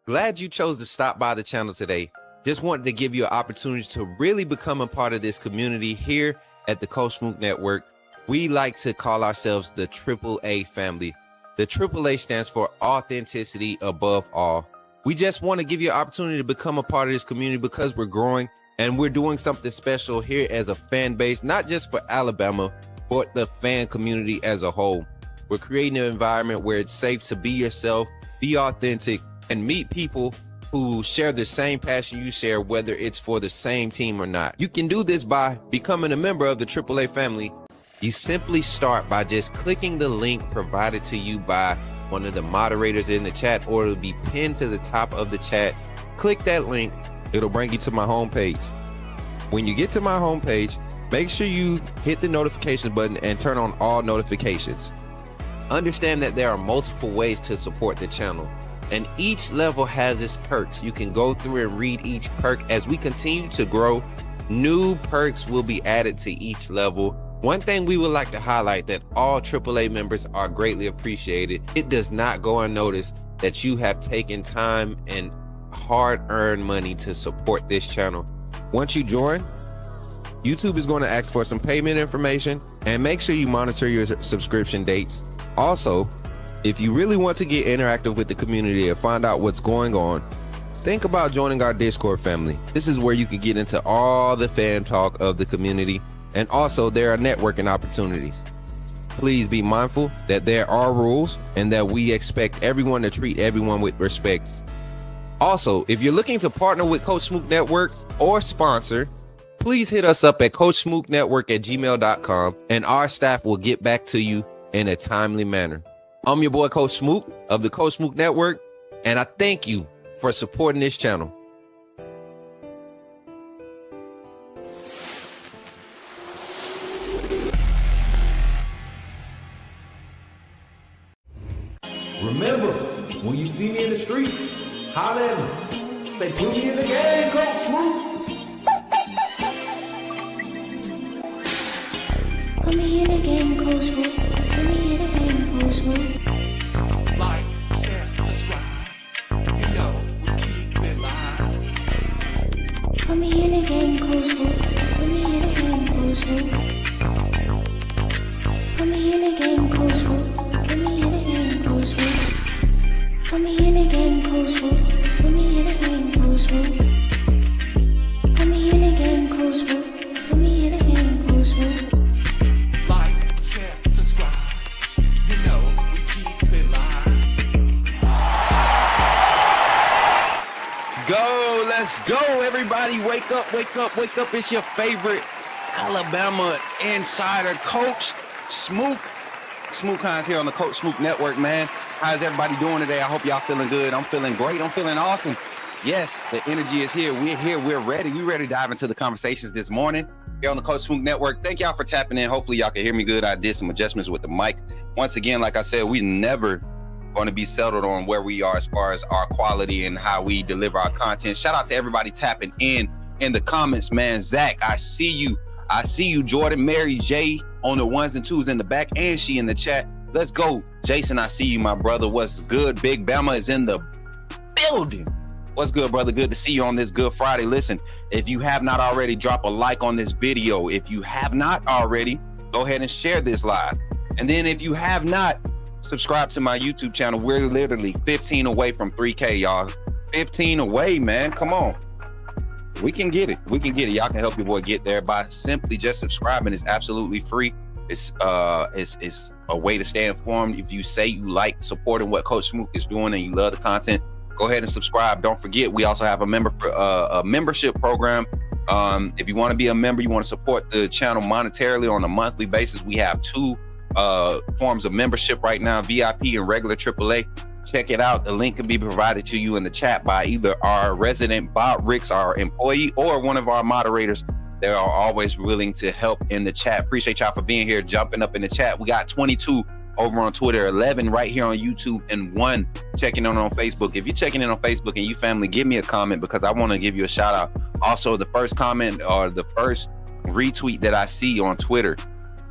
Glad you chose to stop by the channel today. Just wanted to give you an opportunity to really become a part of this community here at the Coach Smook Network. We like to call ourselves the AAA family. The AAA stands for authenticity above all. We just want to give you an opportunity to become a part of this community because we're growing and we're doing something special here as a fan base, not just for Alabama, but the fan community as a whole. We're creating an environment where it's safe to be yourself, be authentic, and meet people who share the same passion you share, whether it's for the same team or not. You can do this by becoming a member of the AAA family. You simply start by just clicking the link provided to you by one of the moderators in the chat, or it'll be pinned to the top of the chat. Click that link, it'll bring you to my homepage. When you get to my homepage, make sure you hit the notification button and turn on all notifications. Understand that there are multiple ways to support the channel, and each level has its perks. You can go through and read each perk. As we continue to grow, new perks will be added to each level. One thing we would like to highlight that all AAA members are greatly appreciated. It does not go unnoticed that you have taken time and hard-earned money to support this channel. Once you join, YouTube is going to ask for some payment information, and make sure you monitor your subscription dates. Also, if you really want to get interactive with the community and find out what's going on, think about joining our Discord family. This is where you can get into all the fan talk of the community, and also there are networking opportunities. Please be mindful that there are rules and that we expect everyone to treat everyone with respect. Also, if you're looking to partner with Coach Smook Network or sponsor, please hit us up at coachsmooknetwork@gmail.com, and our staff will get back to you in a timely manner. I'm your boy Coach Smook of the Coach Smook Network, and I thank you for supporting this channel. Remember, when you see me in the streets, holler at me. Say, put me in the game, Coach Smook. Put me in the game, Coach Smook. Put me in the game, Coach Smook. Like, share, subscribe. You know we keep it live. Put me in the game, Coach Smook. Put me in the game, Coach Smook. Put me in the game, Coach Smook. Put me in the game, Coach Smook. Put me in the game, Coach Smook. Put me in the game, Coach Smook. Put me in the game, Coach Smook. Put me in the game, Coach Smook. Like, share, subscribe. You know we keep it live. Let's go, everybody. Wake up, wake up, wake up. It's your favorite Alabama insider, Coach Smook. Smook Hines here on the Coach Smook Network, man. How's everybody doing today? I hope y'all feeling good. I'm feeling great. I'm feeling awesome. Yes, the energy is here. We're here. We're ready. We're ready to dive into the conversations this morning here on the Coach Smook Network. Thank y'all for tapping in. Hopefully y'all can hear me good. I did some adjustments with the mic. Once again, like I said, we never going to be settled on where we are as far as our quality and how we deliver our content. Shout out to everybody tapping in the comments, man. Zach, I see you. I see you. Jordan, Mary, Jay on the ones and twos in the back, and she in the chat. Let's go. Jason, I see you, my brother. What's good? Big Bama is in the building. What's good, brother? Good to see you on this Good Friday. Listen, if you have not already, drop a like on this video. If you have not already, go ahead and share this live. And then if you have not, subscribe to my YouTube channel. We're literally 15 away from 3K, y'all. 15 away, man. Come on. We can get it. We can get it. Y'all can help your boy get there by simply just subscribing. It's absolutely free. It's a way to stay informed. If you say you like supporting what Coach Smook is doing and you love the content, go ahead and subscribe. Don't forget, we also have a membership program. If you want to be a member, you want to support the channel monetarily on a monthly basis, we have two forms of membership right now, VIP and regular AAA. Check it out. The link can be provided to you in the chat by either our resident Bob Ricks, our employee, or one of our moderators. They are always willing to help in the chat. Appreciate y'all for being here, jumping up in the chat. We got 22 over on Twitter, 11 right here on YouTube, and 1 checking in on Facebook. If you're checking in on Facebook and you family, give me a comment because I want to give you a shout out. Also, the first comment or the first retweet that I see on Twitter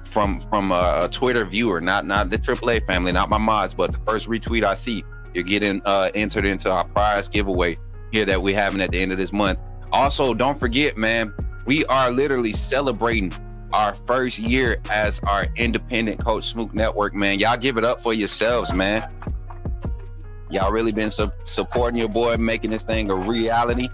from a Twitter viewer, not the AAA family, not my mods, but the first retweet I see you're getting entered into our prize giveaway here that we're having at the end of this month. Also, don't forget, man, we are literally celebrating our first year as our independent Coach Smook Network, man. Y'all give it up for yourselves, man. Y'all really been supporting your boy, making this thing a reality.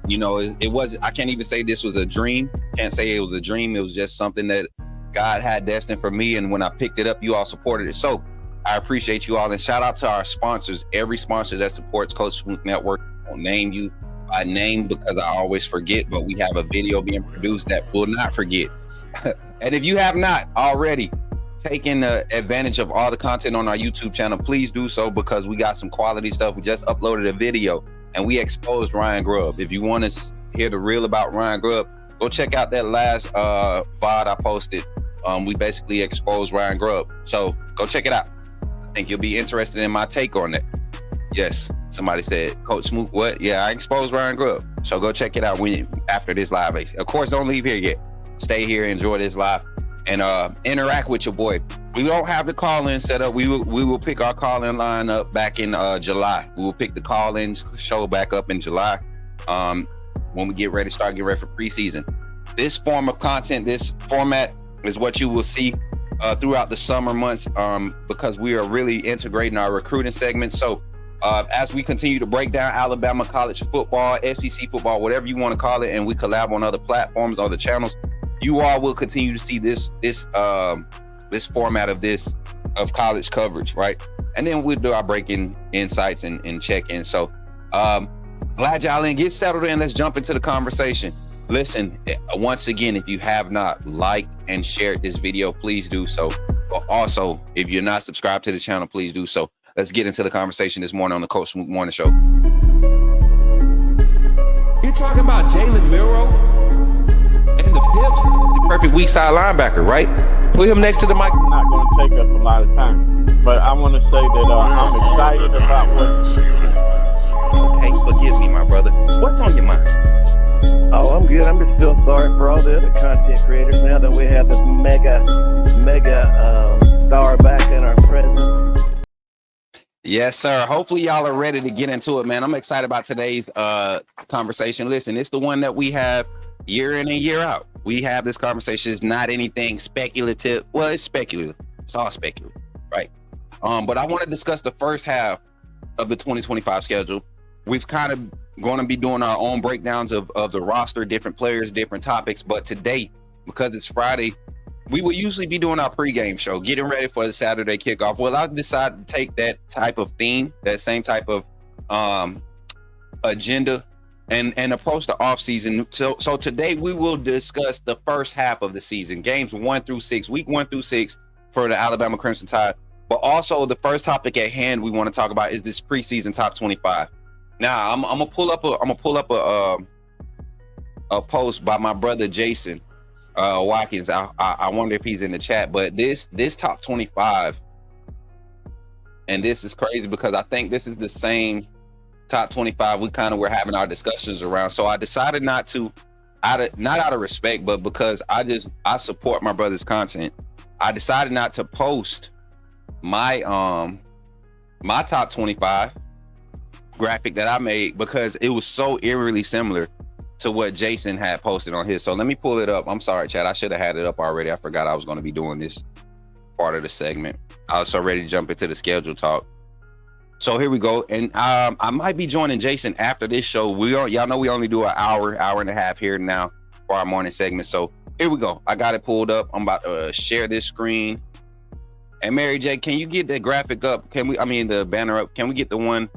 You know, it was, I can't even say this was a dream. Can't say it was a dream. It was just something that God had destined for me. And when I picked it up, you all supported it. So I appreciate you all. And shout out to our sponsors, every sponsor that supports Coach Smook Network. I'll name you by name because I always forget, but we have a video being produced that will not forget. And if you have not already taken advantage of all the content on our YouTube channel, please do so, because we got some quality stuff. We just uploaded a video and we exposed Ryan Grubb. If you want to hear the real about Ryan Grubb, go check out that last VOD I posted. We basically exposed Ryan Grubb. So go check it out. I think you'll be interested in my take on it. Yes, somebody said, Coach Smook, what? Yeah, I exposed Ryan Grubb. So go check it out after this live. Of course, don't leave here yet. Stay here, enjoy this live, and interact with your boy. We don't have the call-in set up. We will pick our call-in line up back in July. We will pick the call-in show back up in July when we get ready for preseason. This form of content, this format is what you will see throughout the summer months because we are really integrating our recruiting segments. So as we continue to break down Alabama college football, SEC football, whatever you want to call it, and we collab on other platforms, other channels, you all will continue to see this format of college coverage, right? And then we'll do our breaking insights and check-in. So glad y'all in. Get settled in. Let's jump into the conversation. Listen, once again, if you have not liked and shared this video, please do so. But also, if you're not subscribed to the channel, please do so. Let's get into the conversation this morning on the Coach Smook Morning Show. You're talking about Jalen Milroe and the Pips? The perfect weak side linebacker, right? Put him next to the mic. Not going to take us a lot of time, but I want to say that I'm excited about what. Okay, forgive me, my brother. What's on your mind? Oh, I'm good. I'm just still sorry for all the other content creators now that we have this mega star back in our presence. Yes, sir. Hopefully y'all are ready to get into it, man. I'm excited about today's conversation. Listen, it's the one that we have year in and year out. We have this conversation. It's not anything speculative. Well, it's speculative. It's all speculative, right? But I want to discuss the first half of the 2025 schedule. We've kind of going to be doing our own breakdowns of the roster, different players, different topics. But today, because it's Friday, we will usually be doing our pregame show, getting ready for the Saturday kickoff. Well, I decided to take that type of theme, that same type of agenda, and approach the off season. So today we will discuss the first half of the season, games 1 through 6, week 1 through 6 for the Alabama Crimson Tide. But also the first topic at hand we want to talk about is this preseason top 25. Now I'm gonna pull up a post by my brother Jason Watkins. I wonder if he's in the chat, but this top 25, and this is crazy because I think this is the same top 25 we kind of were having our discussions around. So I decided not to, not out of respect, but because I support my brother's content, I decided not to post my my top 25 graphic that I made because it was so eerily similar to what Jason had posted on his. So let me pull it up. I'm sorry, Chad. I should have had it up already. I forgot I was going to be doing this part of the segment. I was so ready to jump into the schedule talk. So here we go. And I might be joining Jason after this show. Y'all know we only do an hour and a half here now for our morning segment. So here we go. I got it pulled up. I'm about to share this screen. And Mary J, can you get that graphic up? The banner up? Can we get the one,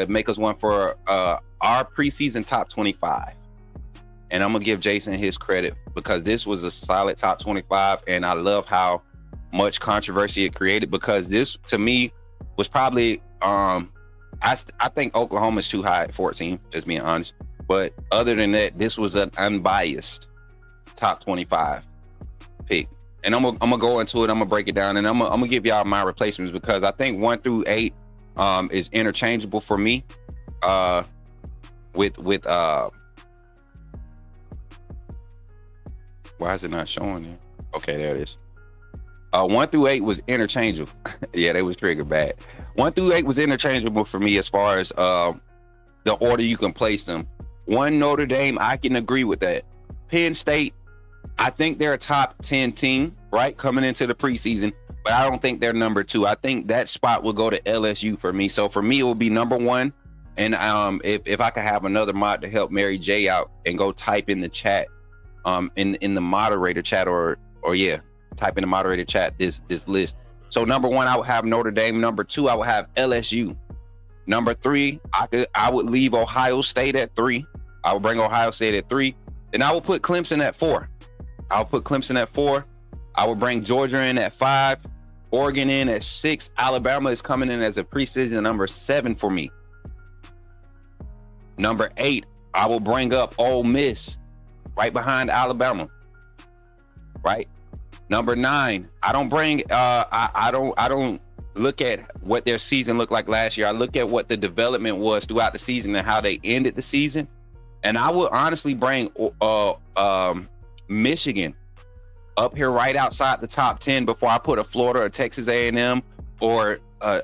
make us one for our preseason top 25? And I'm gonna give Jason his credit because this was a solid top 25, and I love how much controversy it created because this, to me, was probably I think Oklahoma's too high at 14, just being honest. But other than that, this was an unbiased top 25 pick. And I'm gonna go into it. I'm gonna break it down, and I'm gonna give y'all my replacements because I think 1 through 8 is interchangeable for me. With why is it not showing there? Okay, there it is. 1 through 8 was interchangeable. Yeah, they was triggered bad. 1 through 8 was interchangeable for me as far as the order you can place them. 1, Notre Dame, I can agree with that. Penn State, I think they're a top 10 team, right, coming into the preseason, but I don't think they're number 2. I think that spot will go to LSU for me. So for me, it will be number 1. And if I could have another mod to help Mary J out and go type in the chat, in the moderator chat, or yeah, type in the moderator chat this list. So number 1, I would have Notre Dame. Number 2, I would have LSU. Number 3, I would leave Ohio State at 3. I would bring Ohio State at 3. Then I would put Clemson at 4. I'll put Clemson at 4. I would bring Georgia in at 5. Oregon in at 6. Alabama is coming in as a preseason number 7 for me. Number 8, I will bring up Ole Miss right behind Alabama. Right? Number 9, I don't bring I don't look at what their season looked like last year. I look at what the development was throughout the season and how they ended the season. And I would honestly bring Michigan up here right outside the top 10 before I put a Florida or Texas A&M, or I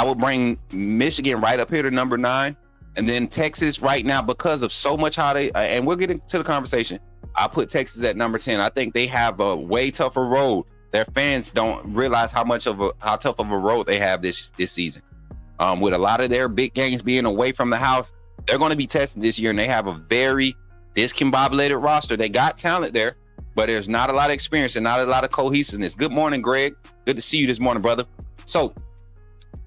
would bring Michigan right up here to number 9, and then Texas right now, because of so much how they and we'll get into the conversation, I'll put Texas at number 10. I think they have a way tougher road. Their fans don't realize how tough of a road they have this season. With a lot of their big games being away from the house, they're going to be tested this year, and they have a very discombobulated roster. They got talent there, but there's not a lot of experience and not a lot of cohesiveness. Good morning, Greg. Good to see you this morning, brother. So,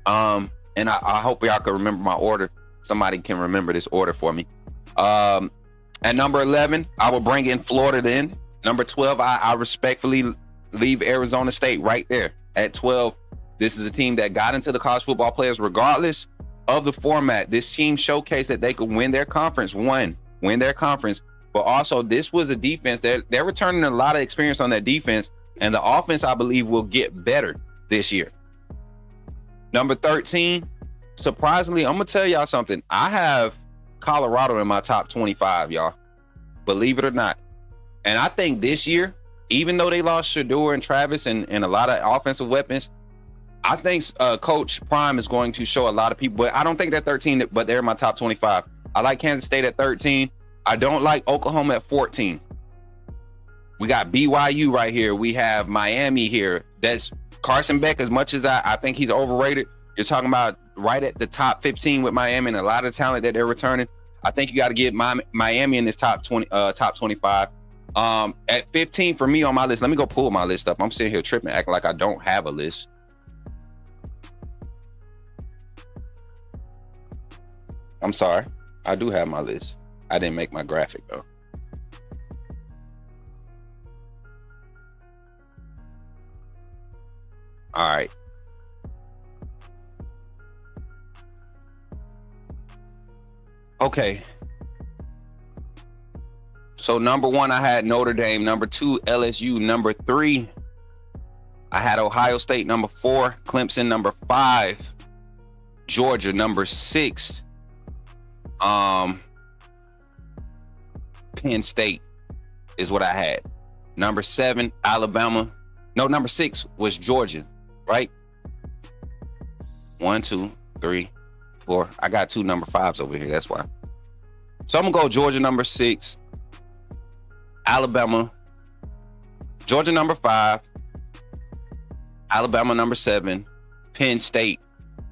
and I hope y'all can remember my order. Somebody can remember this order for me. At number 11, I will bring in Florida then. Number 12, I respectfully leave Arizona State right there at 12. This is a team that got into the college football players regardless of the format. This team showcased that they could win their conference, win their conference. But also, this was a defense that they're returning a lot of experience on that defense. And the offense, I believe, will get better this year. Number 13, surprisingly, I'm going to tell y'all something. I have Colorado in my top 25, y'all. Believe it or not. And I think this year, even though they lost Shador and Travis and a lot of offensive weapons, I think Coach Prime is going to show a lot of people. But I don't think they're 13, but they're in my top 25. I like Kansas State at 13. I don't like Oklahoma at 14. We got BYU right here. We have Miami here. That's Carson Beck. As much as I think he's overrated, you're talking about right at the top 15 with Miami and a lot of talent that they're returning. I think you got to get Miami in this top 25. At 15 for me on my list. Let me go pull my list up. I'm sitting here tripping, acting like I don't have a list. I'm sorry. I do have my list. I didn't make my graphic though. All right. Okay. So number 1, I had Notre Dame. Number 2, LSU. Number 3, I had Ohio State. Number 4, Clemson. Number 5, Georgia. Number 6, Penn State is what I had. Number 7, Alabama. No, number 6 was Georgia, right? 1, 2, 3, 4. I got 2 number 5s over here. That's why. So I'm gonna go Georgia number 6, Alabama, Georgia number 5, Alabama number 7, Penn State.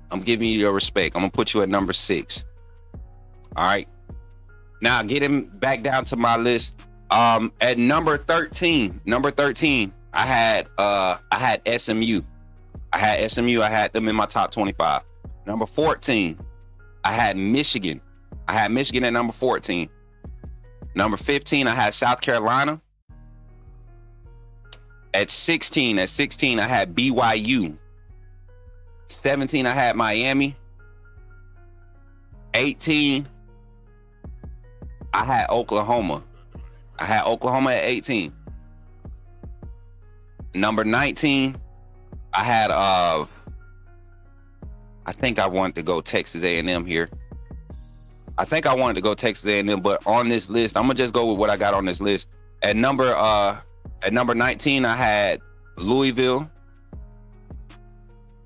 I'm giving you your respect. I'm gonna put you at number 6. All right. Now getting back down to my list. At number 13, I had SMU. I had them in my top 25. Number 14, I had Michigan. I had Michigan at number 14. Number 15, I had South Carolina. At 16, I had BYU. 17, I had Miami. 18, I had Oklahoma. I had Oklahoma at 18. Number 19, I had I think I wanted to go Texas A&M here. But on this list, I'm gonna just go with what I got on this list. At number 19, I had Louisville.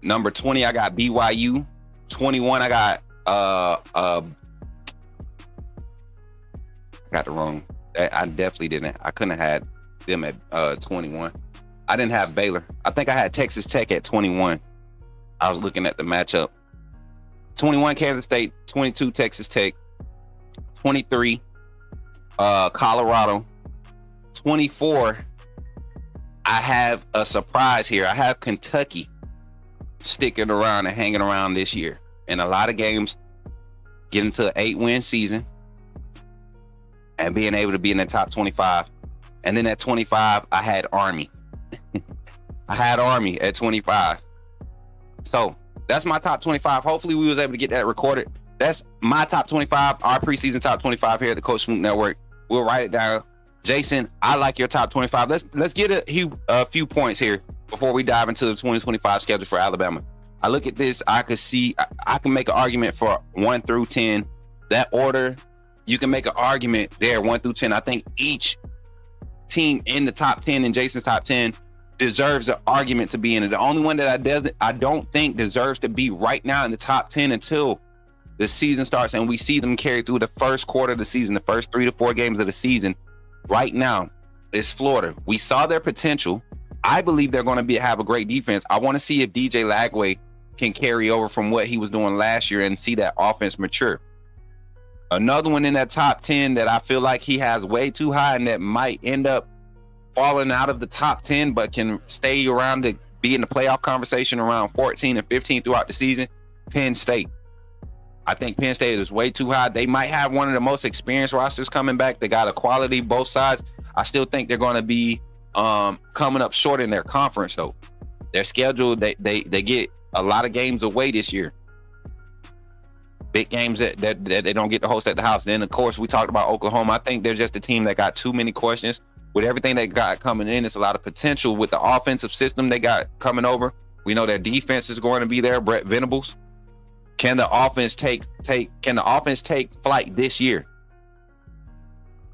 Number 20, I got BYU. 21, I got I got the wrong. I definitely didn't. I couldn't have had them at 21. I didn't have Baylor. I think I had Texas Tech at 21. I was looking at the matchup. 21 Kansas State, 22 Texas Tech, 23 Colorado, 24. I have a surprise here. I have Kentucky sticking around and hanging around this year. In a lot of games, getting to an 8-win season and being able to be in the top 25. And then at 25, I had Army. I had Army at 25. So that's my top 25. Hopefully we was able to get that recorded. That's my top 25, our preseason top 25 here at the Coach Smook Network. We'll write it down. Jason, I like your top 25. Let's get a few points here before we dive into the 2025 schedule for Alabama. I look at this, I can make an argument for 1 through 10. That order, you can make an argument there, 1 through 10. I think each team in the top 10 and Jason's top 10 deserves an argument to be in it. The only one that I don't think deserves to be right now in the top 10 until the season starts and we see them carry through the first quarter of the season, the first 3 to 4 games of the season. Right now is Florida. We saw their potential. I believe they're going to have a great defense. I want to see if DJ Lagway can carry over from what he was doing last year and see that offense mature. Another one in that top 10 that I feel like he has way too high and that might end up falling out of the top 10, but can stay around to be in the playoff conversation around 14 and 15 throughout the season, Penn State. I think Penn State is way too high. They might have one of the most experienced rosters coming back. They got a quality both sides. I still think they're going to be coming up short in their conference, though. Their schedule, they get a lot of games away this year. Big games that they don't get to host at the house. Then, of course, we talked about Oklahoma. I think they're just a team that got too many questions. With everything they got coming in, it's a lot of potential with the offensive system they got coming over. We know their defense is going to be there. Brett Venables. Can the offense take flight this year?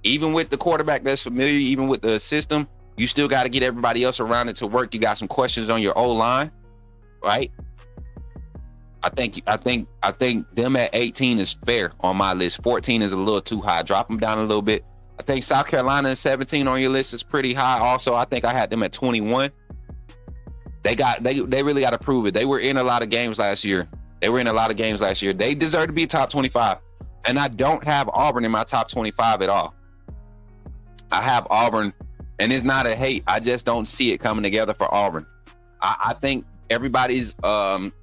Even with the quarterback that's familiar, even with the system, you still got to get everybody else around it to work. You got some questions on your O-line, right? I think them at 18 is fair on my list. 14 is a little too high. Drop them down a little bit. I think South Carolina at 17 on your list is pretty high. Also, I think I had them at 21. They really got to prove it. They were in a lot of games last year. They deserve to be top 25. And I don't have Auburn in my top 25 at all. I have Auburn, and it's not a hate. I just don't see it coming together for Auburn. I think everybody's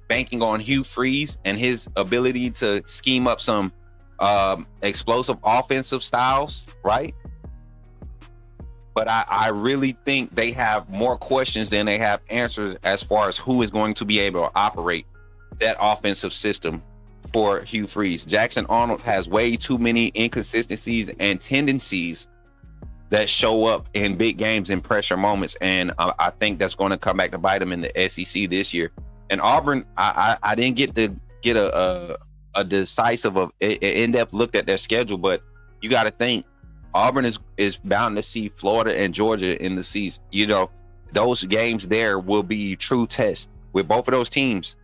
banking on Hugh Freeze and his ability to scheme up some explosive offensive styles, right? But I really think they have more questions than they have answers as far as who is going to be able to operate that offensive system for Hugh Freeze. Jackson Arnold has way too many inconsistencies and tendencies that show up in big games and pressure moments, and I think that's going to come back to bite them in the SEC this year. And Auburn, I didn't get a decisive in-depth look at their schedule, but you got to think Auburn is bound to see Florida and Georgia in the season. You know, those games there will be true tests with both of those teams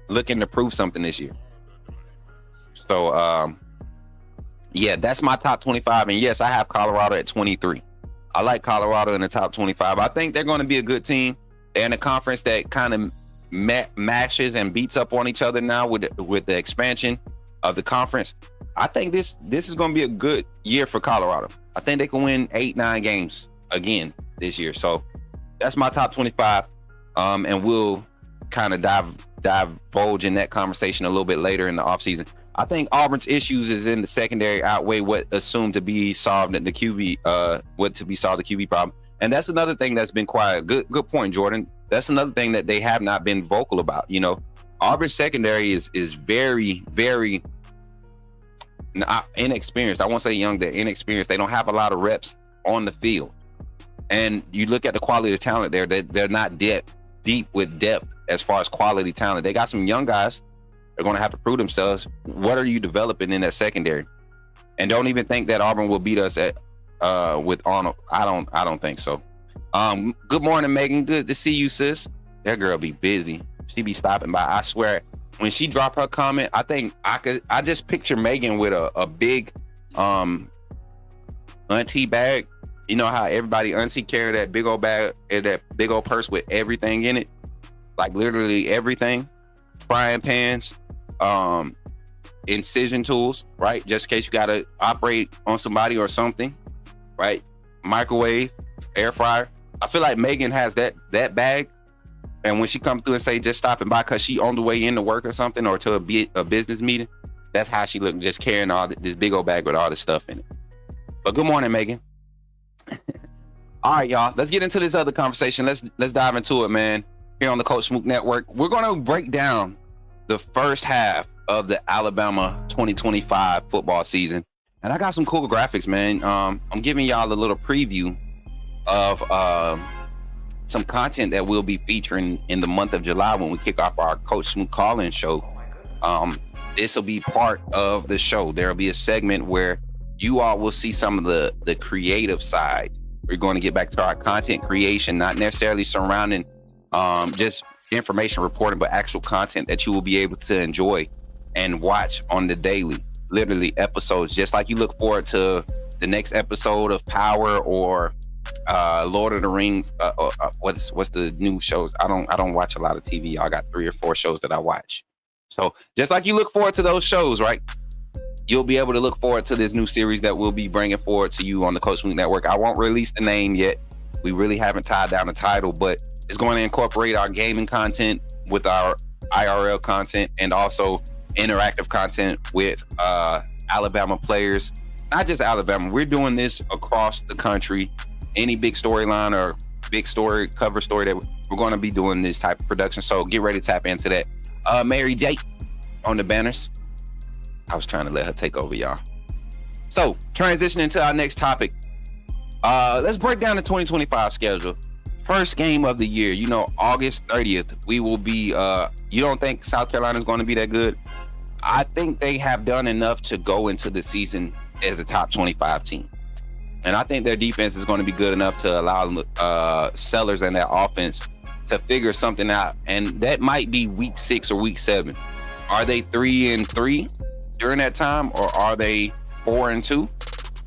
looking to prove something this year. So, yeah, that's my top 25. And yes, I have Colorado at 23. I like Colorado in the top 25. I think they're going to be a good team. They're in a conference that kind of mashes and beats up on each other now with the expansion of the conference. I think this is going to be a good year for Colorado. I think they can win 8-9 games again this year. So that's my top 25. And we'll kind of divulge in that conversation a little bit later in the offseason. I think Auburn's issues is in the secondary outweigh what assumed to be solved at the QB, the QB problem. And that's another thing that's been quiet. Good point, Jordan. That's another thing that they have not been vocal about. You know, Auburn's secondary is very, very inexperienced. I won't say young, they're inexperienced. They don't have a lot of reps on the field. And you look at the quality of talent there, they're not deep with depth as far as quality talent. They got some young guys. They're going to have to prove themselves. What are you developing in that secondary? And don't even think that Auburn will beat us with Arnold. I don't think so. Good morning, Megan. Good to see you, sis. That girl be busy. She be stopping by. I swear, when she dropped her comment, I think I just picture Megan with a big auntie bag. You know how everybody auntie carry that big old bag and that big old purse with everything in it, like literally everything, frying pans, incision tools, right? Just in case you gotta operate on somebody or something, right? Microwave, air fryer. I feel like Megan has that bag, and when she comes through and say just stopping by because she on the way into work or something, or to a business meeting, that's how she look, just carrying all this big old bag with all this stuff in it. But good morning, Megan. All right, y'all, let's get into this other conversation. Let's dive into it, man. Here on the Coach Smook Network, we're gonna break down the first half of the Alabama 2025 football season, and I got some cool graphics, man. I'm giving y'all a little preview of some content that we'll be featuring in the month of July when we kick off our Coach Smook call-in show. This will be part of the show. There'll be a segment where you all will see some of the creative side. We're going to get back to our content creation, not necessarily surrounding just information reporting, but actual content that you will be able to enjoy and watch on the daily, literally episodes, just like you look forward to the next episode of Power or Lord of the Rings. What's the new shows? I don't watch a lot of TV. I got 3 or 4 shows that I watch. So just like you look forward to those shows, right? You'll be able to look forward to this new series that we'll be bringing forward to you on the Coach Smook Network. I won't release the name yet. We really haven't tied down the title, but it's going to incorporate our gaming content with our IRL content and also interactive content with Alabama players. Not just Alabama. We're doing this across the country. Any big storyline or big story, cover story that we're going to be doing this type of production. So get ready to tap into that. Mary J on the banners. I was trying to let her take over, y'all. So transitioning to our next topic. Let's break down the 2025 schedule. First game of the year, August 30th, we will be, you don't think South Carolina is going to be that good? I think they have done enough to go into the season as a top 25 team. And I think their defense is going to be good enough to allow Sellers and their offense to figure something out. And that might be week 6 or week 7. Are they 3-3 during that time, or are they 4-2?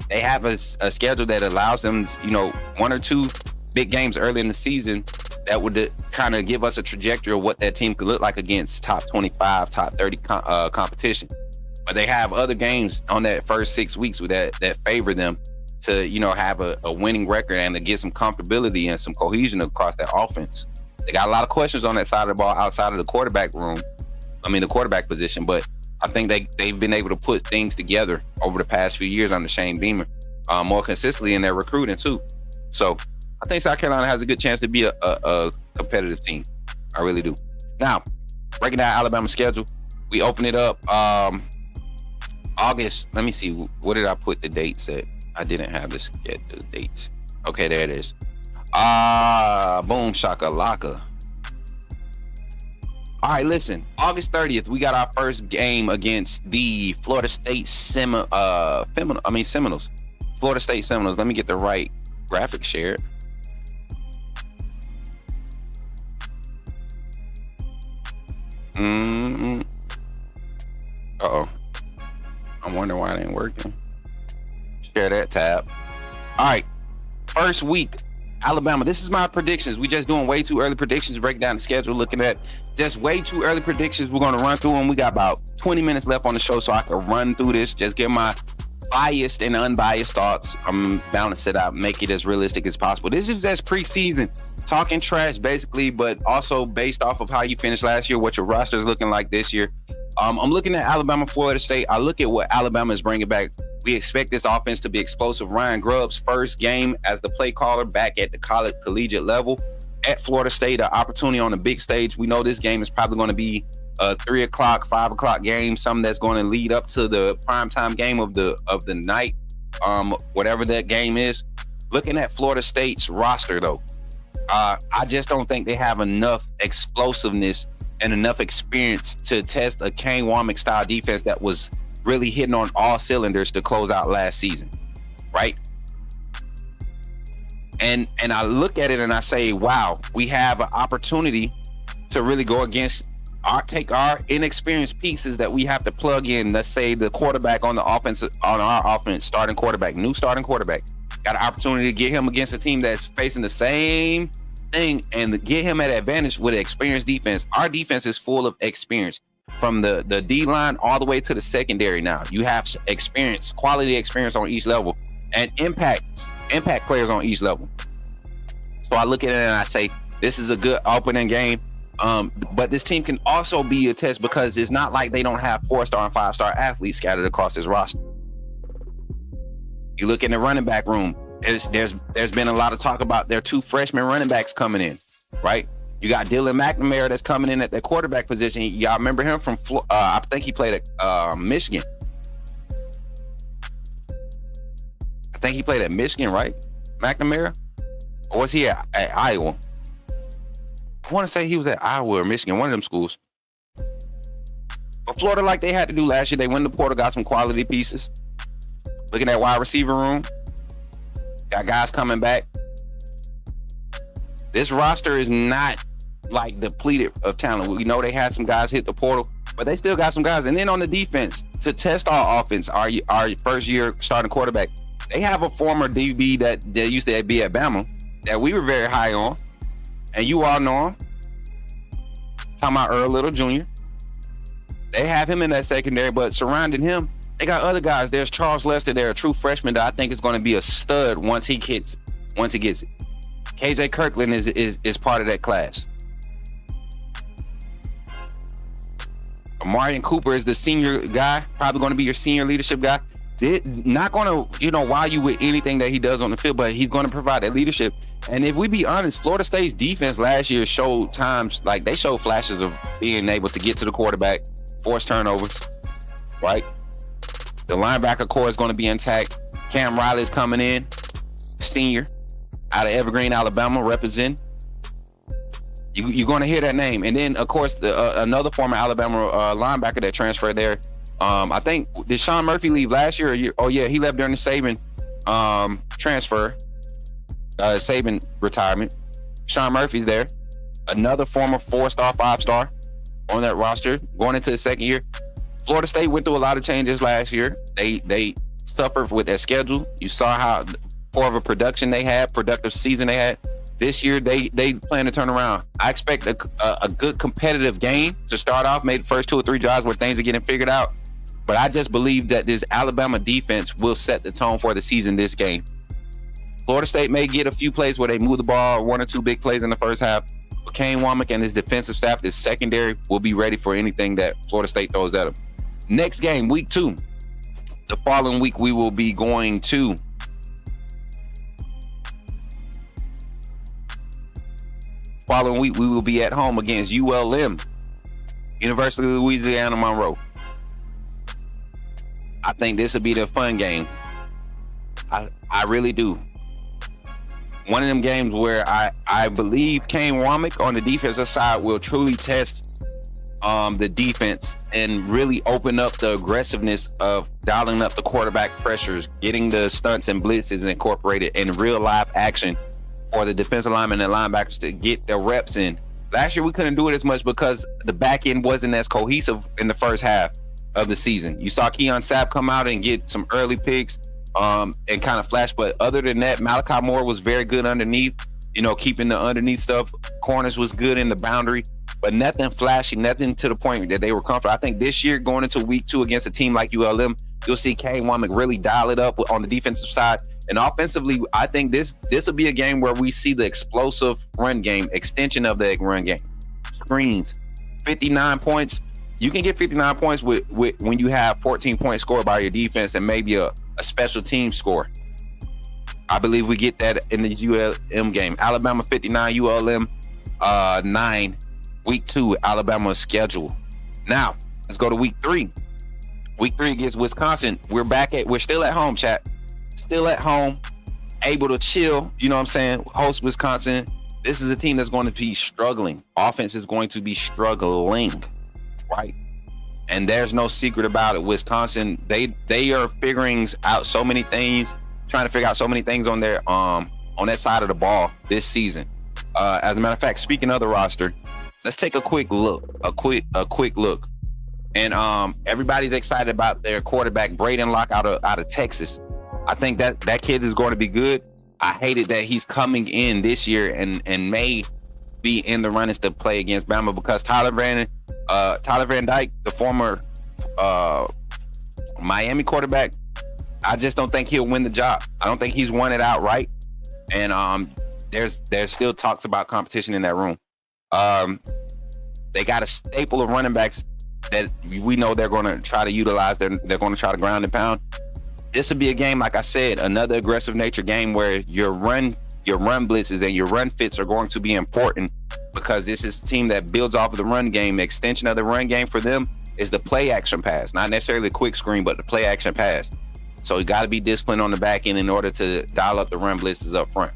They have a schedule that allows them, 1 or 2 big games early in the season that would kind of give us a trajectory of what that team could look like against top 25, top 30 competition. But they have other games on that first 6 weeks that favor them to, have a winning record and to get some comfortability and some cohesion across that offense. They got a lot of questions on that side of the ball outside of the quarterback position, but I think they've been able to put things together over the past few years under Shane Beamer, more consistently in their recruiting too. So I think South Carolina has a good chance to be a competitive team. I really do. Now, breaking down Alabama's schedule, we open it up August. Let me see. What did I put the dates at? I didn't have the dates. Okay, there it is. Boom shakalaka. All right, listen. August 30th, we got our first game against the Florida State Seminoles. Florida State Seminoles. Let me get the right graphic shared. Uh-oh. I'm wondering why it ain't working. Share that tab. All right. First week, Alabama. This is my predictions. We just doing way too early predictions, break down the schedule, looking at just way too early predictions. We're going to run through them. We got about 20 minutes left on the show, so I can run through this, just get my biased and unbiased thoughts. I'm balance it out, make it as realistic as possible. This is just preseason, talking trash basically, but also based off of how you finished last year, what your roster is looking like this year. I'm looking at Alabama, Florida State. I look at what Alabama is bringing back. We expect this offense to be explosive. Ryan Grubb's first game as the play caller back at the collegiate level at Florida State, an opportunity on the big stage. We know this game is probably going to be a 3 o'clock, 5 o'clock game, something that's going to lead up to the primetime game of the night, whatever that game is. Looking at Florida State's roster, though, I just don't think they have enough explosiveness and enough experience to test a Kane Womack style defense that was really hitting on all cylinders to close out last season, right? And I look at it and I say, wow, we have an opportunity to really go against take our inexperienced pieces that we have to plug in. Let's say the quarterback on our offense, starting quarterback, new starting quarterback, got an opportunity to get him against a team that's facing the same thing and get him at advantage with an experienced defense. Our defense is full of experience from the D line all the way to the secondary. Now you have experience, quality experience on each level, and impact players on each level. So I look at it and I say, this is a good opening game. But this team can also be a test because it's not like they don't have 4-star and 5-star athletes scattered across this roster. You look in the running back room, there's been a lot of talk about their 2 freshman running backs coming in, right? You got Dylan McNamara that's coming in at the quarterback position. Y'all remember him from I think he played at Michigan. I think he played at Michigan, right? McNamara? Or was he at Iowa? I want to say he was at Iowa or Michigan, one of them schools. But Florida, like they had to do last year, they went to the portal, got some quality pieces. Looking at wide receiver room, got guys coming back. This roster is not like depleted of talent. We know they had some guys hit the portal, but they still got some guys. And then on the defense, to test our offense, our first year starting quarterback, they have a former DB that used to be at Bama that we were very high on. And you all know him. Talking about Earl Little Jr. They have him in that secondary, but surrounding him, they got other guys. There's Charles Lester. They're a true freshman that I think is going to be a stud once he gets it. KJ Kirkland is part of that class. Amarian Cooper is the senior guy, probably going to be your senior leadership guy. They're not going to, wow you with anything that he does on the field, but he's going to provide that leadership. And if we be honest, Florida State's defense last year showed times, like they showed flashes of being able to get to the quarterback, force turnovers, right? The linebacker core is going to be intact. Cam Riley's coming in, senior, out of Evergreen, Alabama, representing. You're going to hear that name. And then, of course, another former Alabama linebacker that transferred there. I think, did Sean Murphy leave last year? Oh, yeah, he left during the Saban transfer, Saban retirement. Sean Murphy's there. Another former 4-star, 5-star on that roster going into the second year. Florida State went through a lot of changes last year. They suffered with their schedule. You saw how poor of a productive season they had. This year, they plan to turn around. I expect a good competitive game to start off, maybe the first 2 or 3 drives where things are getting figured out. But I just believe that this Alabama defense will set the tone for the season this game. Florida State may get a few plays where they move the ball, 1 or 2 big plays in the first half. But Kane Womack and his defensive staff, this secondary, will be ready for anything that Florida State throws at them. Next game, week 2. The following week, we will be going to we will be at home against ULM, University of Louisiana Monroe. I think this will be the fun game. I really do. One of them games where I believe Kane Womack on the defensive side will truly test the defense and really open up the aggressiveness of dialing up the quarterback pressures, getting the stunts and blitzes incorporated in real live action for the defensive linemen and linebackers to get their reps in. Last year, we couldn't do it as much because the back end wasn't as cohesive in the first half of the season. You saw Keon Sapp come out and get some early picks and kind of flash. But other than that, Malachi Moore was very good underneath, keeping the underneath stuff. Corners was good in the boundary, but nothing flashy, nothing to the point that they were comfortable. I think this year, going into week 2 against a team like ULM, you'll see Kane Womack really dial it up on the defensive side. And offensively, I think this will be a game where we see the explosive run game, extension of the run game. Screens, 59 points. You can get 59 points with when you have 14 points scored by your defense and maybe a special team score. I believe we get that in the ULM game. Alabama 59, ULM 9. Week 2, Alabama's schedule. Now, let's go to week 3. Week 3 against Wisconsin. We're still at home, chat. Still at home, able to chill, host Wisconsin. This is a team that's going to be struggling. Offense is going to be struggling, right? And there's no secret about it. Wisconsin, they are figuring out so many things, trying to figure out so many things on their on that side of the ball this season. As a matter of fact, speaking of the roster, let's take a quick look. A quick look. And everybody's excited about their quarterback Braden Locke out of Texas. I think that kid is going to be good. I hated that he's coming in this year and may be in the runnings to play against Bama because Tyler Van Dyke, the former Miami quarterback, I just don't think he'll win the job. I don't think he's won it outright. And there's still talks about competition in that room. They got a staple of running backs that we know they're going to try to utilize. They're going to try to ground and pound. This would be a game, like I said, another aggressive nature game where your run blitzes and your run fits are going to be important because this is a team that builds off of the run game. Extension of the run game for them is the play action pass, not necessarily the quick screen, but the play action pass. So you got to be disciplined on the back end in order to dial up the run blitzes up front.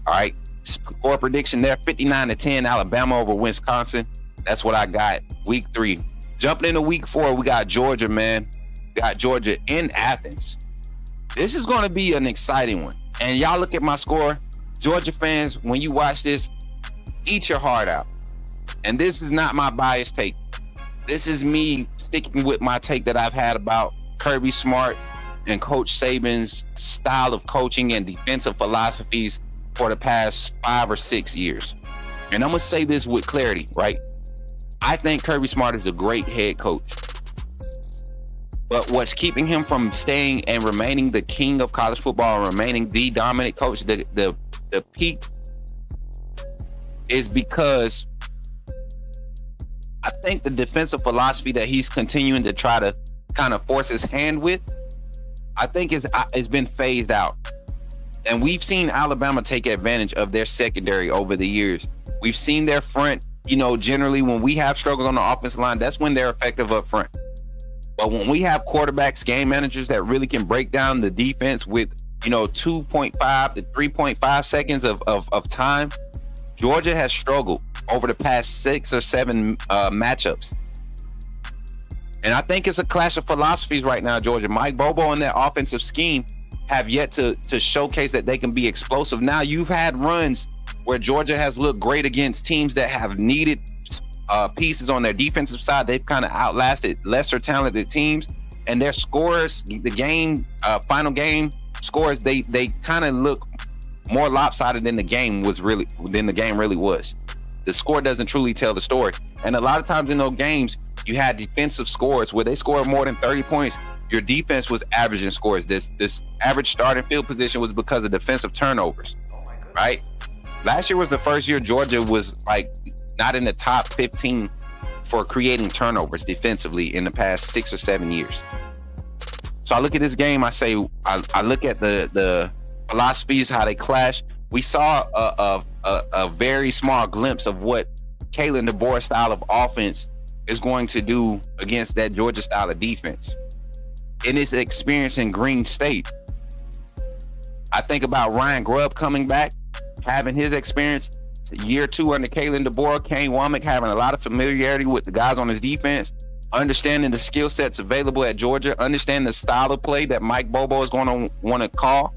All right, score prediction there: 59-10, Alabama over Wisconsin. That's what I got. Week 3. Jumping into week 4, we got Georgia, man. Got Georgia in Athens. This is going to be an exciting one. And y'all look at my score. Georgia fans, when you watch this, eat your heart out. And this is not my biased take. This is me sticking with my take that I've had about Kirby Smart and Coach Saban's style of coaching and defensive philosophies for the past 5 or 6 years. And I'm going to say this with clarity, right? I think Kirby Smart is a great head coach. But what's keeping him from staying and remaining the king of college football and remaining the dominant coach, the peak, is because I think the defensive philosophy that he's continuing to try to kind of force his hand with, I think it's been phased out. And we've seen Alabama take advantage of their secondary over the years. We've seen their front, generally when we have struggles on the offensive line, that's when they're effective up front. But when we have quarterbacks, game managers that really can break down the defense with, 2.5 to 3.5 seconds of time, Georgia has struggled over the past 6 or 7 matchups. And I think it's a clash of philosophies right now, Georgia. Mike Bobo and that offensive scheme have yet to showcase that they can be explosive. Now, you've had runs where Georgia has looked great against teams that have needed pieces on their defensive side. They've kind of outlasted lesser talented teams, and their scores, the final game scores, they kind of look more lopsided than the game really was. The score doesn't truly tell the story. And a lot of times in those games, you had defensive scores where they scored more than 30 points. Your defense was averaging scores. This average starting field position was because of defensive turnovers, right? Last year was the first year Georgia was not in the top 15 for creating turnovers defensively in the past 6 or 7 years. So I look at this game, I look at the philosophies, how they clash. We saw a very small glimpse of what Kalen DeBoer's style of offense is going to do against that Georgia style of defense. In his experience in Green State, I think about Ryan Grubb coming back, having his experience. Year 2 under Kalen DeBoer, Kane Womack having a lot of familiarity with the guys on his defense, understanding the skill sets available at Georgia, understanding the style of play that Mike Bobo is going to want to call.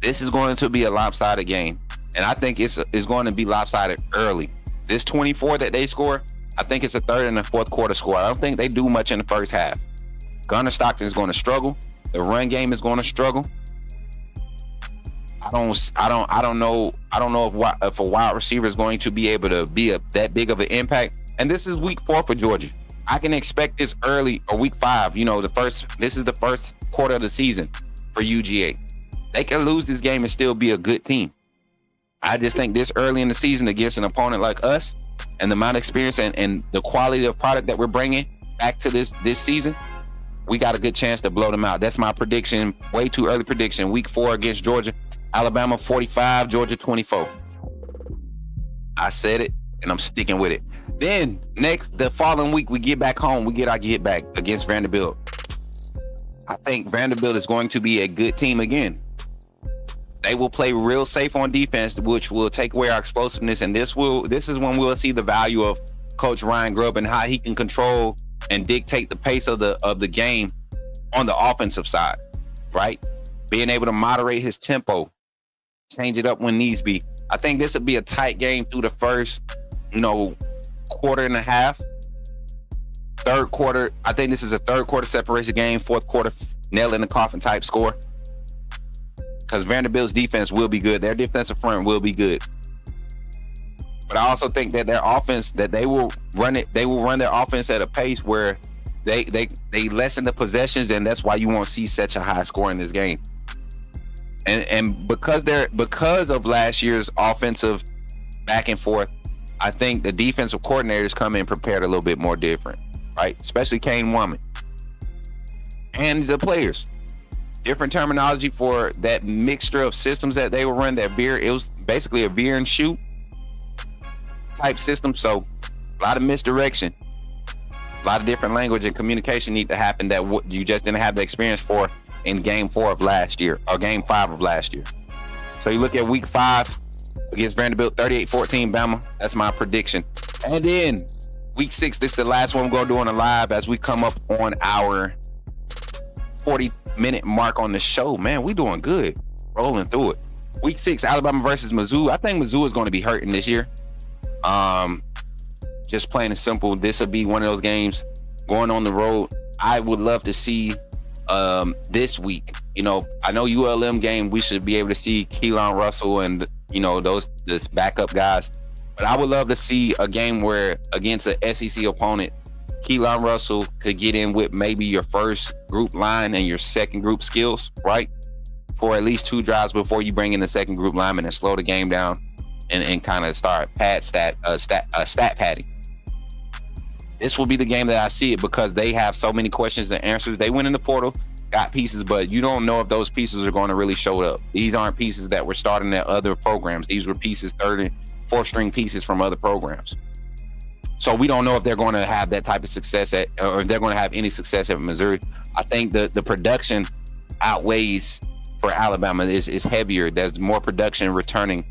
This is going to be a lopsided game, and I think it's going to be lopsided early. This 24 that they score, I think it's a third and a fourth quarter score. I don't think they do much in the first half. Gunnar Stockton is going to struggle. The run game is going to struggle. I don't know if a wide receiver is going to be able to be that big of an impact. And this is week 4 for Georgia. I can expect this early, or week 5. This is the first quarter of the season for UGA. They can lose this game and still be a good team. I just think this early in the season against an opponent like us, and the amount of experience and the quality of product that we're bringing back to this season, we got a good chance to blow them out. That's my prediction. Way too early prediction. Week 4 against Georgia. Alabama 45, Georgia 24. I said it, and I'm sticking with it. Then the following week, we get back home. We get our get back against Vanderbilt. I think Vanderbilt is going to be a good team again. They will play real safe on defense, which will take away our explosiveness. And this is when we'll see the value of Coach Ryan Grubb and how he can control and dictate the pace of the game on the offensive side, right? Being able to moderate his tempo, change it up when needs be. I think this would be a tight game through the first, quarter and a half. Third quarter, I think this is a third quarter separation game. Fourth quarter, nail in the coffin type score. Because Vanderbilt's defense will be good. Their defensive front will be good. But I also think that their offense, that they will run their offense at a pace where they lessen the possessions, and that's why you won't see such a high score in this game. And because of last year's offensive back and forth, I think the defensive coordinators come in prepared a little bit more different, right? Especially Kane Woman and the players. Different terminology for that mixture of systems that they will run. It was basically a veer and shoot type system. So a lot of misdirection, a lot of different language and communication need to happen that you just didn't have the experience for in game 4 of last year or game 5 of last year. So you look at week 5 against Vanderbilt, 38-14 Bama. That's my prediction. And then week 6, this is the last one we're going to do on the live as we come up on our 40-minute mark on the show. Man, we doing good. Rolling through it. Week 6, Alabama versus Mizzou. I think Mizzou is going to be hurting this year. Just plain and simple, this will be one of those games going on the road. I would love to see this week. I know ULM game, we should be able to see Keelan Russell and this backup guys. But I would love to see a game where against an SEC opponent, Keelan Russell could get in with maybe your first group line and your second group skills, right? For at least 2 drives before you bring in the second group lineman and slow the game down and kind of start stat padding. This will be the game that I see it because they have so many questions and answers. They went in the portal, got pieces, but you don't know if those pieces are going to really show up. These aren't pieces that were starting at other programs. These were pieces, 3rd and 4th string pieces from other programs. So we don't know if they're going to have that type of success or if they're going to have any success at Missouri. I think the production outweighs for Alabama is heavier. There's more production returning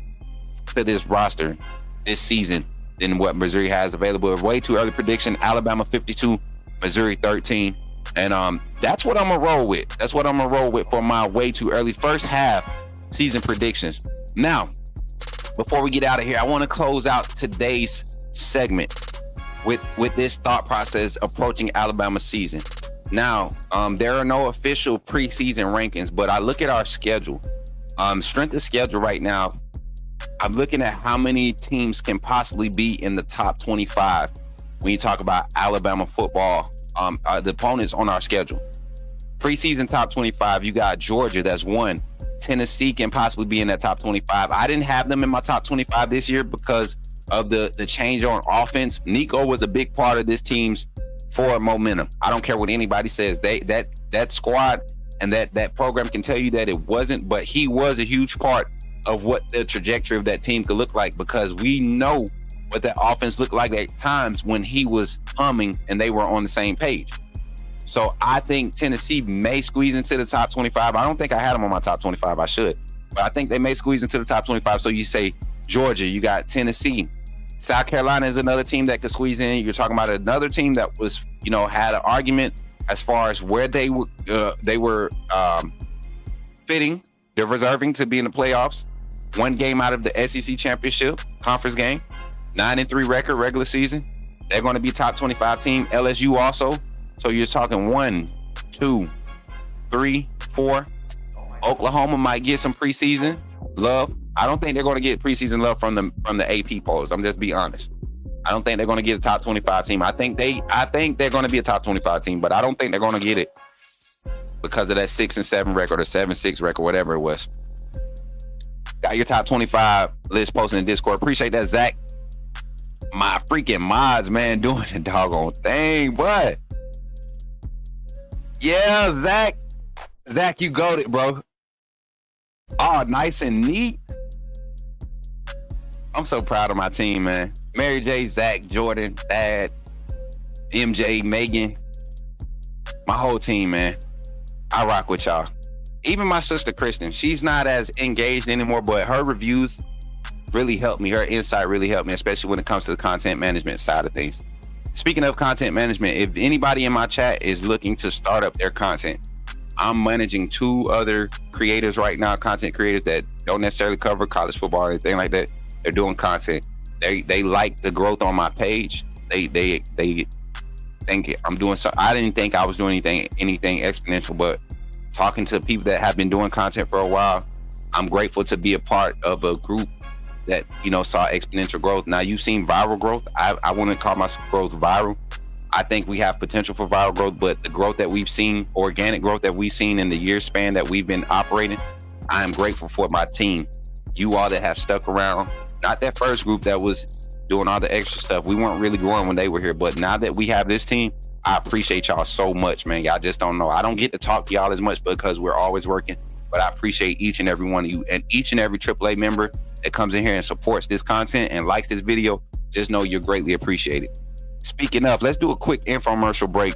to this roster this season than what Missouri has available. Way too early prediction. Alabama 52, Missouri 13. And that's what I'm going to roll with. That's what I'm going to roll with for my way too early first half season predictions. Now, before we get out of here, I want to close out today's segment with this thought process approaching Alabama season. Now, there are no official preseason rankings, but I look at our schedule. Strength of schedule right now, I'm looking at how many teams can possibly be in the top 25 when you talk about Alabama football, the opponents on our schedule. Preseason top 25, you got Georgia, that's 1. Tennessee can possibly be in that top 25. I didn't have them in my top 25 this year because of the change on offense. Nico was a big part of this team's forward momentum. I don't care what anybody says. That squad and that program can tell you that it wasn't, but he was a huge part of what the trajectory of that team could look like, because we know what that offense looked like at times when he was humming and they were on the same page. So I think Tennessee may squeeze into the top 25. I don't think I had them on my top 25. I should, but I think they may squeeze into the top 25. So you say Georgia, you got Tennessee. South Carolina is another team that could squeeze in. You're talking about another team that was, had an argument as far as where they were fitting. They're reserving to be in the playoffs. 1 game out of the SEC championship conference game. 9-3 record regular season. They're going to be top 25 team. LSU also. So you're talking 1, 2, 3, 4. Oklahoma might get some preseason love. I don't think they're going to get preseason love from the AP polls. I'm just being honest. I don't think they're going to get a top 25 team. I think they're going to be a top 25 team, but I don't think they're going to get it because of that 6-7 record or 7-6 record, whatever it was. Got your top 25 list posted in Discord. Appreciate that, Zach. My freaking mods, man, doing the doggone thing, but yeah, Zach, you got it, bro. Oh, nice and neat. I'm so proud of my team, man. Mary J, Zach, Jordan, Thad, MJ, Megan, my whole team, man. I rock with y'all. Even my sister Kristen, she's not as engaged anymore, but her reviews really helped me. Her insight really helped me, especially when it comes to the content management side of things. Speaking of content management, if anybody in my chat is looking to start up their content, I'm managing 2 other creators right now, content creators that don't necessarily cover college football or anything like that. They're doing content. They like the growth on my page. They think I'm doing so. I didn't think I was doing anything exponential, but talking to people that have been doing content for a while, I'm grateful to be a part of a group that, you know, saw exponential growth. Now, you've seen viral growth. I want to call my growth viral. I think we have potential for viral growth, but the growth that we've seen, organic growth that we've seen in the year span that we've been operating, I am grateful for my team. You all that have stuck around, not that first group that was doing all the extra stuff. We weren't really growing when they were here, but now that we have this team, I appreciate y'all so much, man. Y'all just don't know. I don't get to talk to y'all as much because we're always working, but I appreciate each and every one of you, and each and every AAA member that comes in here and supports this content and likes this video. Just know you're greatly appreciated. Speaking of, let's do a quick infomercial break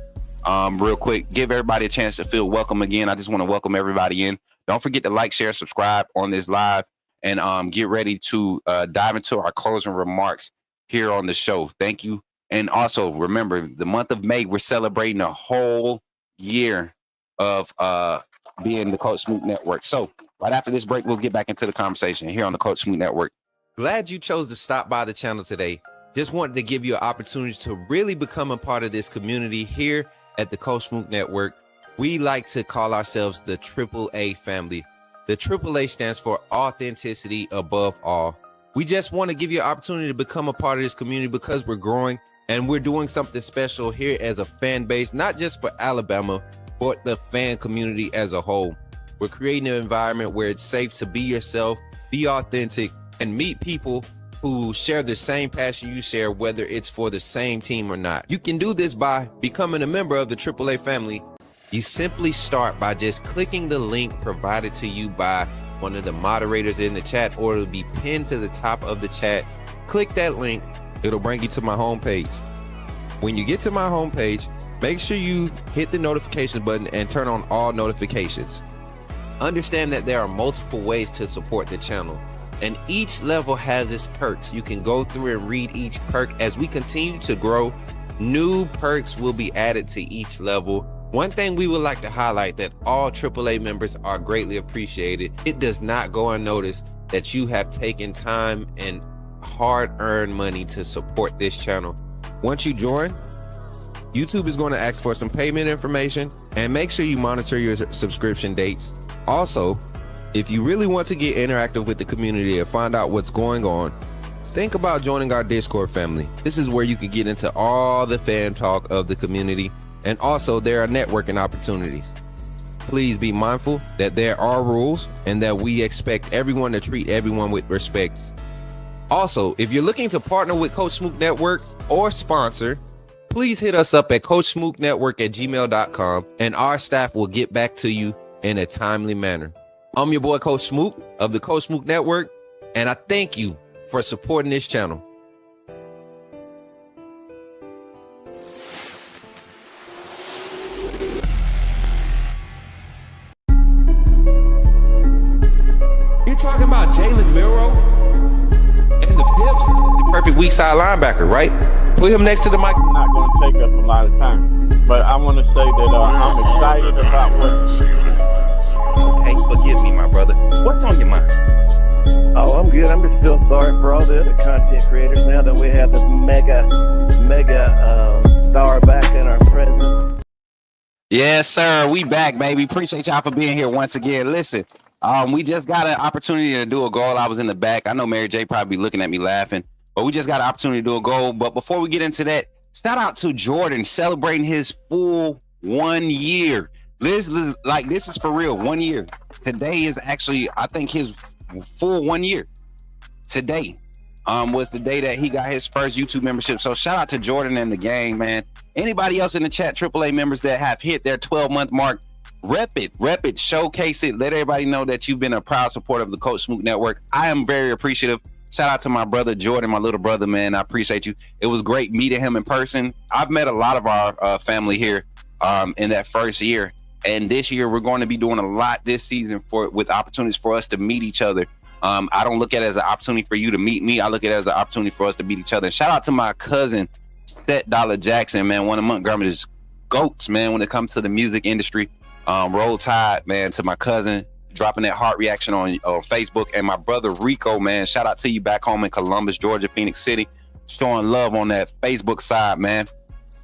real quick. Give everybody a chance to feel welcome again. I just want to welcome everybody in. Don't forget to like, share, subscribe on this live, and get ready to dive into our closing remarks here on the show. Thank you. And also remember, the month of May, we're celebrating a whole year of being the Coach Smook Network. So right after this break, we'll get back into the conversation here on the Coach Smook Network. Glad you chose to stop by the channel today. Just wanted to give you an opportunity to really become a part of this community here at the Coach Smook Network. We like to call ourselves the AAA family. The AAA stands for authenticity above all. We just want to give you an opportunity to become a part of this community because we're growing and we're doing something special here as a fan base, not just for Alabama, but the fan community as a whole. We're creating an environment where it's safe to be yourself, be authentic, and meet people who share the same passion you share, whether it's for the same team or not. You can do this by becoming a member of the AAA family. You simply start by just clicking the link provided to you by one of the moderators in the chat, or it'll be pinned to the top of the chat. Click that link. It'll bring you to my homepage. When you get to my homepage, make sure you hit the notification button and turn on all notifications. Understand that there are multiple ways to support the channel, and each level has its perks. You can go through and read each perk. As we continue to grow, new perks will be added to each level. One thing we would like to highlight that all AAA members are greatly appreciated. It does not go unnoticed that you have taken time and hard-earned money to support this channel. Once you join, YouTube is going to ask for some payment information, and make sure you monitor your subscription dates. Also, if you really want to get interactive with the community and find out what's going on, think about joining our Discord family. This is where you can get into all the fan talk of the community, and also there are networking opportunities. Please be mindful that there are rules and that we expect everyone to treat everyone with respect. Also, if you're looking to partner with Coach Smook Network or sponsor, please hit us up at coachsmooknetwork@gmail.com, and our staff will get back to you in a timely manner. I'm your boy, Coach Smook of the Coach Smook Network, and I thank you for supporting this channel. You're talking about Jalen Milroe and the Pips? The perfect weak side linebacker, right? Put him next to the mic. Not going to take up a lot of time, but I want to say that I'm excited about what. Okay, forgive me, my brother. What's on your mind? Oh, I'm good. I'm just still sorry for all the other content creators now that we have this mega star back in our presence. Yes, sir. We back, baby. Appreciate y'all for being here once again. Listen, we just got an opportunity to do a goal. I was in the back. I know Mary J probably looking at me laughing, but we just got an opportunity to do a goal. But before we get into that, shout out to Jordan celebrating his full 1 year. This is for real. 1 year. Today is actually, I think, his full 1 year. Today was the day that he got his first YouTube membership. So shout out to Jordan and the gang, man. Anybody else in the chat, AAA members that have hit their 12-month mark, rep it, showcase it. Let everybody know that you've been a proud supporter of the Coach Smook Network. I am very appreciative. Shout out to my brother Jordan, my little brother, man. I appreciate you. It was great meeting him in person. I've met a lot of our family here in that first year. And this year, we're going to be doing a lot this season with opportunities for us to meet each other. I don't look at it as an opportunity for you to meet me. I look at it as an opportunity for us to meet each other. Shout out to my cousin, Seth Dollar Jackson, man, one of Montgomery's GOATs, man, when it comes to the music industry. Roll Tide, man, to my cousin, dropping that heart reaction on Facebook. And my brother Rico, man, shout out to you back home in Columbus, Georgia, Phoenix City, showing love on that Facebook side, man.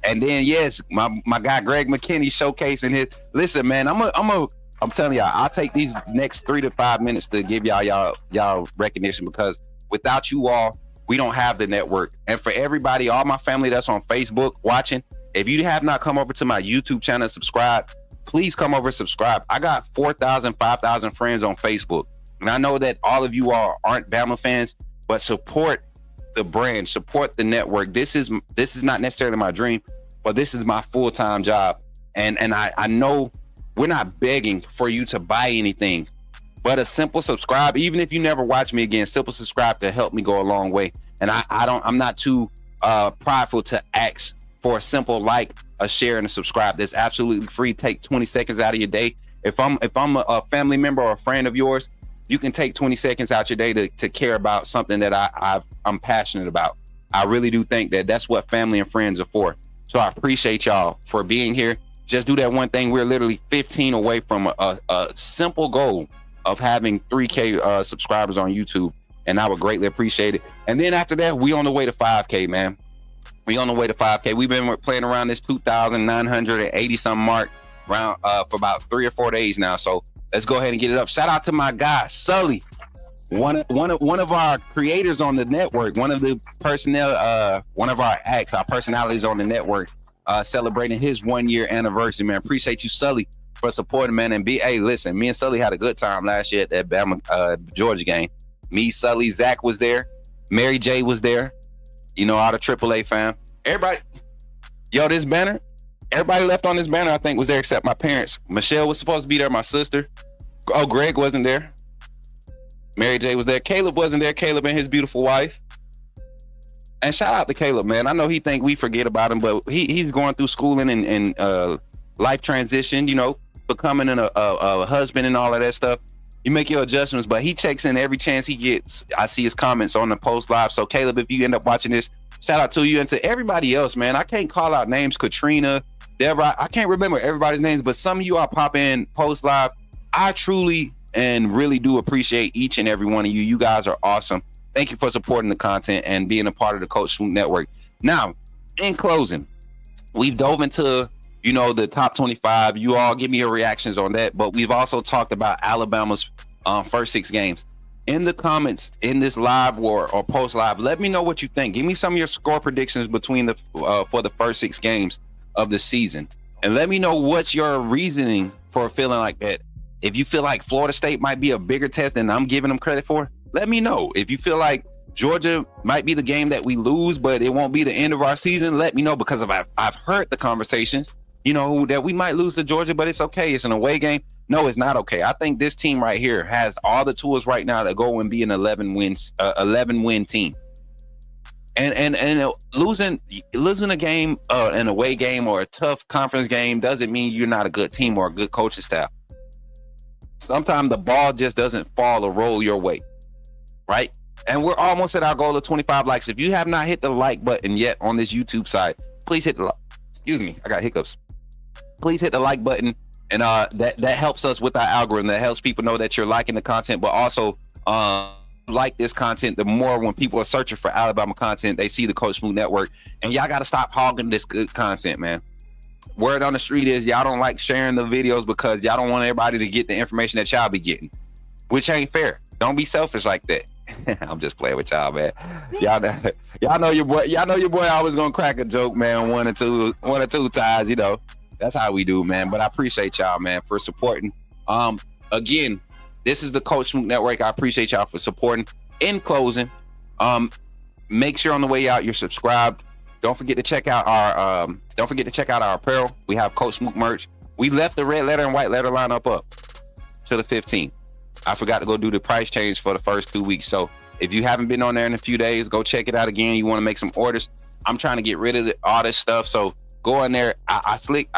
And then yes, my guy Greg McKinney showcasing his. Listen, man, I'm telling y'all, I'll take these next 3 to 5 minutes to give y'all recognition, because without you all, we don't have the network. And for everybody, all my family that's on Facebook watching, if you have not come over to my YouTube channel and subscribe, please come over and subscribe. I got 4,000, 5,000 friends on Facebook. And I know that all of you all aren't Bama fans, but support the brand, support the network. This is not necessarily my dream, but this is my full-time job. And I know we're not begging for you to buy anything, but a simple subscribe, even if you never watch me again, simple subscribe to help me go a long way. And I'm not too prideful to ask for a simple like, a share, and a subscribe. That's absolutely free. Take 20 seconds out of your day. If I'm a family member or a friend of yours, you can take 20 seconds out your day to care about something that I'm passionate about. I really do think that that's what family and friends are for. So I appreciate y'all for being here. Just do that one thing. We're literally 15 away from a simple goal of having 3K subscribers on YouTube, and I would greatly appreciate it. And then after that, we on the way to 5K, man. We on the way to 5K. We've been playing around this 2,980 something mark around for about 3 or 4 days now. So let's go ahead and get it up. Shout out to my guy Sully, one of our creators on the network, one of the personnel, one of our acts, our personalities on the network, celebrating his 1 year anniversary, man. Appreciate you, Sully, for supporting, man. And hey, listen, me and Sully had a good time last year at that Bama Georgia game. Me, Sully, Zach was there, Mary J was there. You know, all the AAA fam. Everybody, yo, this banner, everybody left on this banner, I think, was there except my parents. Michelle was supposed to be there, my sister. Oh, Greg wasn't there. Mary J was there. Caleb wasn't there. Caleb and his beautiful wife. And shout out to Caleb, man. I know he think we forget about him, but he's going through schooling and life transition, you know, becoming a husband and all of that stuff. You make your adjustments, but he checks in every chance he gets. I see his comments on the post live. So Caleb, if you end up watching this, shout out to you, and to everybody else, man. I can't call out names, Katrina, Deborah. I can't remember everybody's names, but some of you all pop in post live. I truly and really do appreciate each and every one of you. You guys are awesome. Thank you for supporting the content and being a part of the Coach Smook Network. Now, in closing, we've dove into, you know, the top 25. You all give me your reactions on that. But we've also talked about Alabama's first 6 games. In the comments in this live or post live, let me know what you think. Give me some of your score predictions between the for the first 6 games of the season. And let me know what's your reasoning for feeling like that. If you feel like Florida State might be a bigger test than I'm giving them credit for, let me know. If you feel like Georgia might be the game that we lose, but it won't be the end of our season, let me know, because I've heard the conversations, you know, that we might lose to Georgia, but it's okay. It's an away game. No, it's not okay. I think this team right here has all the tools right now to go and be an 11 win team. And losing a game, an away game or a tough conference game doesn't mean you're not a good team or a good coaching staff. Sometimes the ball just doesn't fall or roll your way, right? And we're almost at our goal of 25 likes. If you have not hit the like button yet on this YouTube side, please hit the excuse me, I got hiccups. Please hit the like button, and that helps us with our algorithm. That helps people know that you're liking the content, but also like this content. The more when people are searching for Alabama content, they see the Coach Smook Network. And y'all got to stop hogging this good content, man. Word on the street is y'all don't like sharing the videos because y'all don't want everybody to get the information that y'all be getting, which ain't fair. Don't be selfish like that. I'm just playing with y'all, man. Y'all know your boy. Y'all know your boy always gonna crack a joke, man. One or two times, you know. That's how we do, man. But I appreciate y'all, man, for supporting. Again, this is the Coach Smook Network. I appreciate y'all for supporting. In closing, make sure on the way out you're subscribed. Don't forget to check out our apparel. We have Coach Smook merch. We left the red letter and white letter lineup up to the 15th. I forgot to go do the price change for the first 2 weeks. So if you haven't been on there in a few days, go check it out again. You want to make some orders. I'm trying to get rid of all this stuff. So go in there.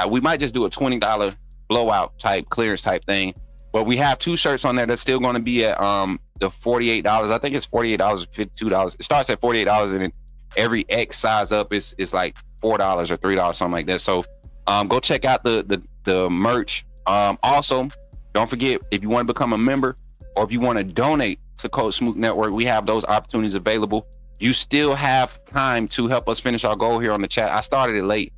We might just do a $20 blowout type clearance type thing. But we have 2 shirts on there that's still going to be at the $48. I think it's $48 or $52. It starts at $48, and then every X size up is like $4 or $3, something like that. So go check out the merch. Also, Don't forget, if you want to become a member or if you want to donate to Coach Smook Network, we have those opportunities available. You still have time to help us finish our goal here on the chat. I started it late.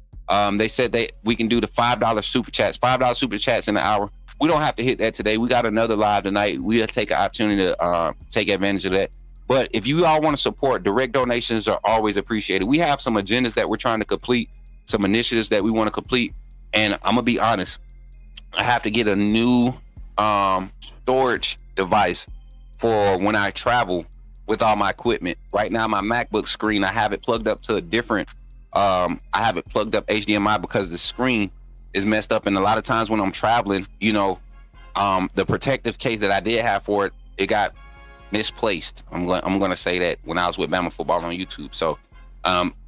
They said that we can do the $5 super chats, $5 super chats in an hour. We don't have to hit that today. We got another live tonight. We'll take an opportunity to take advantage of that. But if you all want to support, direct donations are always appreciated. We have some agendas that we're trying to complete, some initiatives that we want to complete. And I'm going to be honest, I have to get a new storage device for when I travel with all my equipment. Right now, my MacBook screen, I have it plugged up to a different, I have it plugged up HDMI because the screen is messed up. And a lot of times when I'm traveling, you know, the protective case that I did have for it, it got misplaced. I'm going to say that when I was with Bama Football on YouTube. So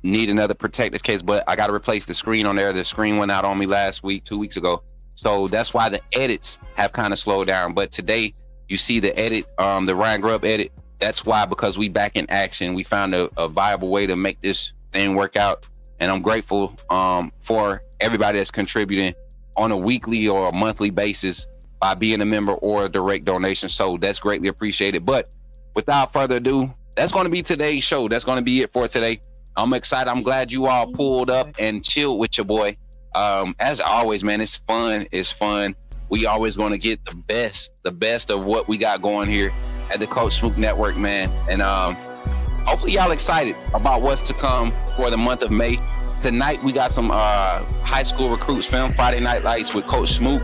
need another protective case, but I got to replace the screen on there. The screen went out on me last week, 2 weeks ago. So that's why the edits have kind of slowed down. But today you see the edit, the Ryan Grubb edit. That's why, because we back in action. We found a viable way to make this thing work out. And I'm grateful for everybody that's contributing on a weekly or a monthly basis by being a member or a direct donation. So that's greatly appreciated. But without further ado, that's going to be today's show. That's going to be it for today. I'm excited. I'm glad you all pulled up and chilled with your boy. As always, man, it's fun. It's fun. We always going to get the best of what we got going here at the Coach Smook Network, man. And hopefully y'all excited about what's to come for the month of May. Tonight, we got some high school recruits film, Friday Night Lights with Coach Smook.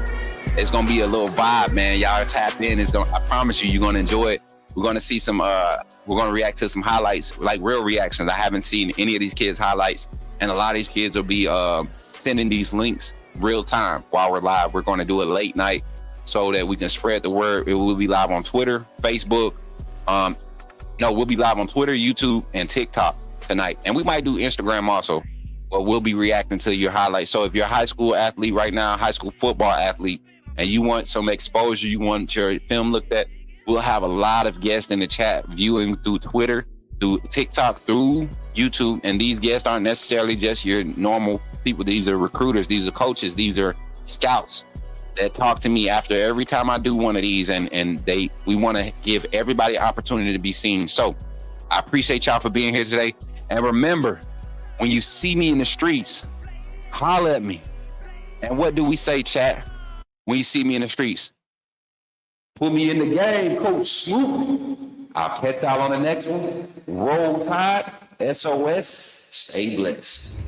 It's going to be a little vibe, man. Y'all tap in. I promise you, you're going to enjoy it. We're going to see some, we're going to react to some highlights, like real reactions. I haven't seen any of these kids' highlights. And a lot of these kids will be sending these links real time while we're live. We're going to do it late night so that we can spread the word. It will be live on Twitter, Facebook. We'll be live on Twitter, YouTube, and TikTok tonight. And we might do Instagram also, but we'll be reacting to your highlights. So if you're a high school athlete right now, high school football athlete, and you want some exposure, you want your film looked at, we'll have a lot of guests in the chat viewing through Twitter, through TikTok, through YouTube. And these guests aren't necessarily just your normal people. These are recruiters. These are coaches. These are scouts that talk to me after every time I do one of these. And we want to give everybody opportunity to be seen. So I appreciate y'all for being here today. And remember, when you see me in the streets, holler at me. And what do we say, chat? When you see me in the streets, put me in the game, Coach Smook. I'll catch y'all on the next one. Roll Tide, SOS, stay blessed.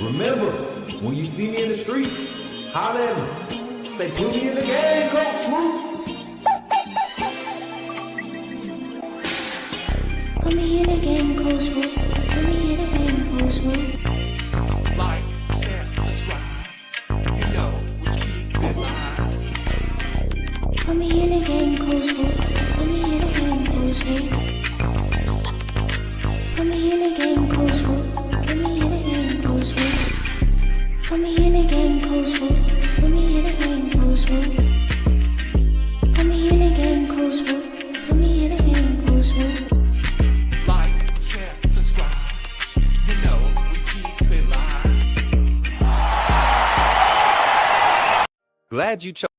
Remember, when you see me in the streets, holler at me. Say, put me in the game, Coach Smook. Put me in the game, Coach Smook. Put me in the game, Coach Smook. Like, share, subscribe. You know we keep it live. Put me in the game, Coach Smook. Put me in the game, Coach Smook. Put me in the game, Coach Smook. Put me in the game, Coach Smook. Put me in the game, Coach Smook. Put me in the game, Coach Smook. Put me in the game, Coach Smook. Put me in the game, Coach Smook. Like, share, subscribe. You know we keep it live. Glad you chose.